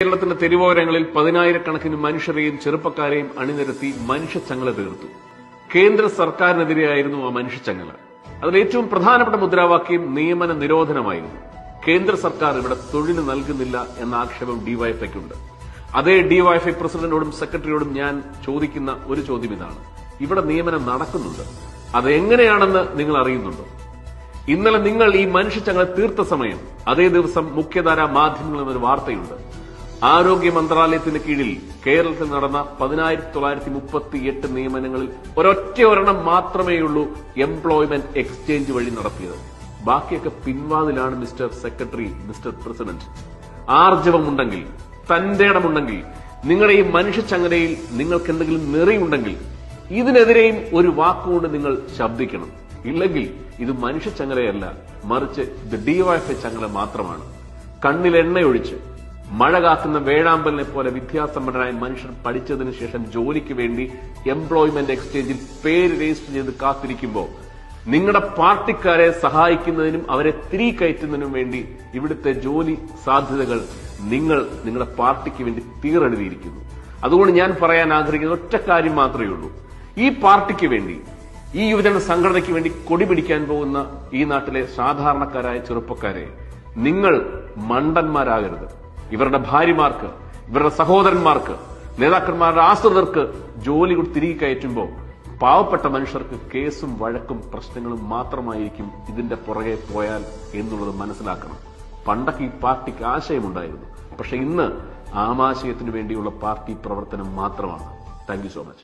കേരളത്തിന്റെ തെരുവോരങ്ങളിൽ 10,000-കണക്കിന് മനുഷ്യരെയും ചെറുപ്പക്കാരെയും അണിനിരത്തി മനുഷ്യച്ചങ്ങല തീർത്തു. കേന്ദ്ര സർക്കാരിനെതിരെയായിരുന്നു ആ മനുഷ്യച്ചങ്ങല. അതിൽ ഏറ്റവും പ്രധാനപ്പെട്ട മുദ്രാവാക്യം നിയമന നിരോധനമായിരുന്നു. കേന്ദ്ര സർക്കാർ ഇവിടെ തൊഴിൽ നൽകുന്നില്ല എന്ന ആക്ഷേപം ഡിവൈഎഫ്ഐക്കുണ്ട്. അതേ ഡിവൈഎഫ്ഐ പ്രസിഡന്റിനോടും സെക്രട്ടറിയോടും ഞാൻ ചോദിക്കുന്ന ഒരു ചോദ്യം ഇതാണ്: ഇവിടെ നിയമനം നടക്കുന്നുണ്ട്, അതെങ്ങനെയാണെന്ന് നിങ്ങൾ അറിയുന്നുണ്ടോ? ഇന്നലെ നിങ്ങൾ ഈ മനുഷ്യച്ചങ്ങല തീർത്ത സമയം അതേ ദിവസം മുഖ്യധാരാ മാധ്യമങ്ങളിൽ നിന്നൊരു വാർത്തയുണ്ട്. ആരോഗ്യ മന്ത്രാലയത്തിന് കീഴിൽ കേരളത്തിൽ നടന്ന 10,938 നിയമനങ്ങളിൽ ഒരൊറ്റയൊരെണ്ണം മാത്രമേയുള്ളൂ എംപ്ലോയ്മെന്റ് എക്സ്ചേഞ്ച് വഴി നടത്തിയത്. ബാക്കിയൊക്കെ പിൻവാതിലാണ്. മിസ്റ്റർ സെക്രട്ടറി, മിസ്റ്റർ പ്രസിഡന്റ്, ആർജവമുണ്ടെങ്കിൽ, തന്റെ ഇടമുണ്ടെങ്കിൽ, നിങ്ങളുടെ ഈ മനുഷ്യച്ചങ്ങലയിൽ നിങ്ങൾക്ക് എന്തെങ്കിലും നെറിയുണ്ടെങ്കിൽ ഇതിനെതിരെയും ഒരു വാക്കുകൊണ്ട് നിങ്ങൾ ശബ്ദിക്കണം. ഇല്ലെങ്കിൽ ഇത് മനുഷ്യച്ചങ്ങലയല്ല, മറിച്ച് ഇത് ഡിവൈഎഫ്ഐ ചങ്ങല മാത്രമാണ്. കണ്ണിൽ എണ്ണയൊഴിച്ച് മഴ കാക്കുന്ന വേഴാമ്പലിനെ പോലെ വിദ്യാസമ്പന്നരായ മനുഷ്യർ പഠിച്ചതിനു ശേഷം ജോലിക്ക് വേണ്ടി എംപ്ലോയ്മെന്റ് എക്സ്ചേഞ്ചിൽ പേര് രജിസ്റ്റർ ചെയ്ത് കാത്തിരിക്കുമ്പോൾ നിങ്ങളുടെ പാർട്ടിക്കാരെ സഹായിക്കുന്നതിനും അവരെ തിരികെ കയറ്റുന്നതിനും വേണ്ടി ഇവിടുത്തെ ജോലി സാധ്യതകൾ നിങ്ങൾ നിങ്ങളുടെ പാർട്ടിക്ക് വേണ്ടി തീറെഴുതിയിരിക്കുന്നു. അതുകൊണ്ട് ഞാൻ പറയാൻ ആഗ്രഹിക്കുന്ന ഒറ്റ കാര്യം മാത്രമേ ഉള്ളൂ: ഈ പാർട്ടിക്ക് വേണ്ടി, ഈ യുവജന സംഘടനയ്ക്ക് വേണ്ടി കൊടി പിടിക്കാൻ പോകുന്ന ഈ നാട്ടിലെ സാധാരണക്കാരായ ചെറുപ്പക്കാരെ, നിങ്ങൾ മണ്ടന്മാരാകരുത്. ഇവരുടെ ഭാര്യമാർക്ക്, ഇവരുടെ സഹോദരന്മാർക്ക്, നേതാക്കന്മാരുടെ ആശ്രിതർക്ക് ജോലി കൂടി തിരികെ കയറ്റുമ്പോൾ പാവപ്പെട്ട മനുഷ്യർക്ക് കേസും വഴക്കും പ്രശ്നങ്ങളും മാത്രമായിരിക്കും ഇതിന്റെ പുറകെ പോയാൽ എന്നുള്ളത് മനസ്സിലാക്കണം. പണ്ടൊക്കെ ഈ പാർട്ടിക്ക് ആശയമുണ്ടായിരുന്നു, പക്ഷെ ഇന്ന് ആമാശയത്തിനു വേണ്ടിയുള്ള പാർട്ടി പ്രവർത്തനം മാത്രമാണ്. Thank you so much.